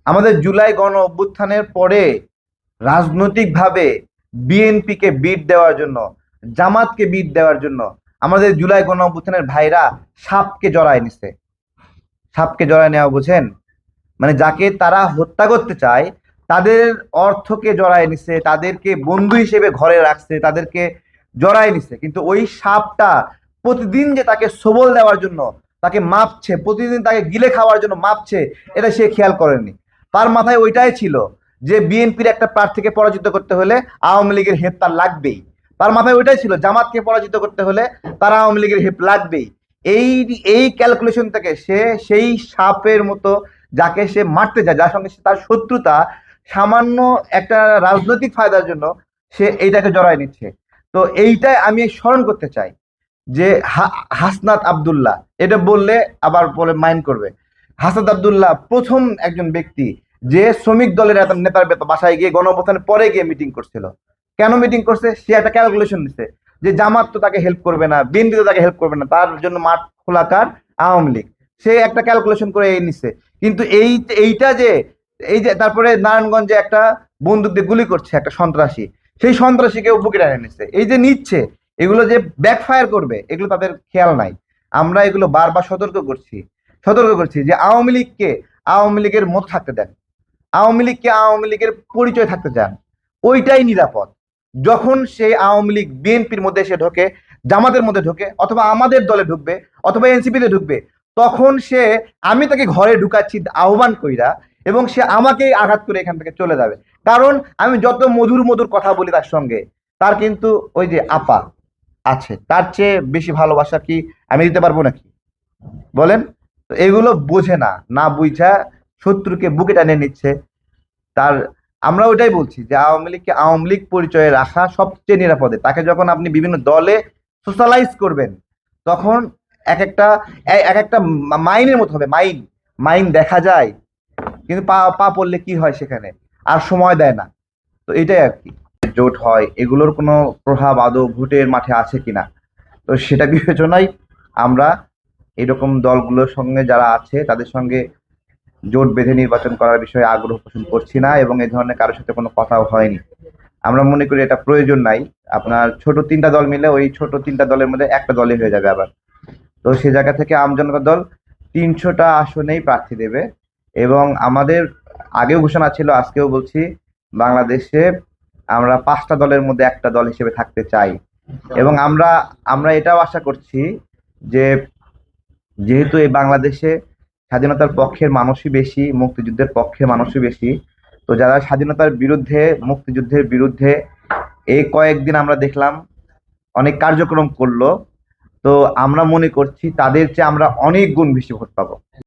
আমাদের জুলাই গণ অভ্যুত্থানের পরে রাজনৈতিকভাবে বিএনপিকে বিট দেওয়ার জন্য, জামাতকে বিট দেওয়ার জন্য আমাদের জুলাই গণ অভ্যুত্থানের ভাইরা সাপকে জড়ায় নিছে। সাপকে জড়ায় নেওয়া বুঝেন, মানে যাকে তারা হত্যা করতে চায় তাদের অর্থকে জড়ায় নিছে, তাদেরকে বন্ধু হিসেবে ঘরে রাখছে, তাদেরকে জড়ায় নিছে। কিন্তু ওই সাপটা প্রতিদিন যে তাকে সবল দেওয়ার জন্য তাকে মাপছে, প্রতিদিন তাকে গিলে খাওয়ার জন্য মাপছে, এটা সে খেয়াল করেনি। তার মাথায় ওইটাই ছিল যে বিএনপির একটা প্রার্থীকে পরাজিত করতে হলে আওয়ামী লীগের হেল্প তার লাগবেই। তার মাথায় ওইটাই ছিল জামাতকে পরাজিত করতে হলে তার আওয়ামী লীগের হেল্প লাগবেই। এই এই ক্যালকুলেশন থেকে সে সেই সাপের মতো যাকে সে মারতে যায়, যার সঙ্গে তার শত্রুতা, সামান্য একটা রাজনৈতিক ফায়দার জন্য সে এইটাকে জড়ায় নিচ্ছে। তো এইটাই আমি স্মরণ করতে চাই যে হাসনাত আব্দুল্লাহ, এটা বললে আবার বলে মাইন্ড করবে। হাসনাত আব্দুল্লাহ প্রথম একজন ব্যক্তি যে শ্রমিক দলের নেতার বাসায় গিয়ে গণঅভ্যুত্থানের পরে গিয়ে মিটিং করছিল। কেন মিটিং করছে? সে একটা ক্যালকুলেশন নিচ্ছে যে জামাত তো তাকে হেল্প করবে না, বিএনপি তো তাকে হেল্প করবে না, তার জন্য মাঠ খোলা কার? আওয়ামী লীগ। সে একটা ক্যালকুলেশন করে এই নিচ্ছে। কিন্তু এইটা যে এই যে তারপরে নারায়ণগঞ্জে একটা বন্দুক দিয়ে গুলি করছে একটা সন্ত্রাসী, সেই সন্ত্রাসীকেও বুকে টেনে নিচ্ছে। এই যে নিচ্ছে, এগুলো যে ব্যাকফায়ার করবে এগুলো তাদের খেয়াল নাই। আমরা এগুলো বারবার সতর্ক করছি যে আওয়ামী লীগকে আওয়ামী লীগের মতো থাকতে দেন, আওয়ামী লীগকে আওয়ামী লীগের পরিচয় থাকতে চান, ওইটাই নিরাপদ। যখন সেই আওয়ামী লীগ বিএনপির মধ্যে এসে ঢোকে, জামাতের মধ্যে ঢোকে, অথবা আমাদের দলে ঢুকবে, অথবা এনসিপিতে ঢুকবে, তখন সে, আমি তাকে ঘরে ঢুকাচ্ছি আহ্বান কইরা, এবং সে আমাকেই আঘাত করে এখান থেকে চলে যাবে। কারণ আমি যত মধুর মধুর কথা বলি তার সঙ্গে, তার কিন্তু ওই যে আপা আছে, তার চেয়ে বেশি ভালোবাসা কি আমি দিতে পারবো নাকি? বলেন। তো এগুলো বোঝে না, না বুঝা শত্রুকে বুকে টানে নিচ্ছে। তার, আমরা ওইটাই বলছি যে আওয়ামী লীগকে আওয়ামী লীগ পরিচয়ে রাখা সবচেয়ে নিরাপদে। তাকে যখন আপনি বিভিন্ন দলে সোশ্যালাইজ করবেন, তখন এক একটা এক একটা মাইনের মতো হবে। মাইন মাইন দেখা যায়, কিন্তু পা পা পড়লে কি হয় সেখানে, আর সময় দেয় না। তো এটাই আর কি। জোট হয়, এগুলোর কোনো প্রভাব আদৌ ভোটের মাঠে আছে কিনা, তো সেটা বিবেচনায় আমরা এরকম দলগুলোর সঙ্গে যারা আছে তাদের সঙ্গে জোট বেঁধে নির্বাচন করার বিষয়ে আগ্রহ পোষণ করছি না, এবং এই ধরনের কারোর সাথে কোনো কথাও হয়নি। আমরা মনে করি এটা প্রয়োজন নাই। আপনার ছোট তিনটা দল মিলে ওই ছোট তিনটা দলের মধ্যে একটা দলই হয়ে যাবে আবার। তো সে জায়গা থেকে আমজনতা দল 300টা আসনেই প্রার্থী দেবে। এবং আমাদের আগেও ঘোষণা ছিল, আজকেও বলছি, বাংলাদেশে আমরা 5টা দলের মধ্যে একটা দল হিসেবে থাকতে চাই। এবং আমরা আমরা এটাও আশা করছি যে যেহেতু এই বাংলাদেশে স্বাধীনতার পক্ষের মানুষই বেশি, মুক্তিযুদ্ধের পক্ষের মানুষই বেশি, তো যারা স্বাধীনতার বিরুদ্ধে, মুক্তিযুদ্ধের বিরুদ্ধে এই কয়েকদিন আমরা দেখলাম অনেক কার্যক্রম করলো, তো আমরা মনে করছি তাদের চেয়ে আমরা অনেক গুণ বেশি ভোট পাবো।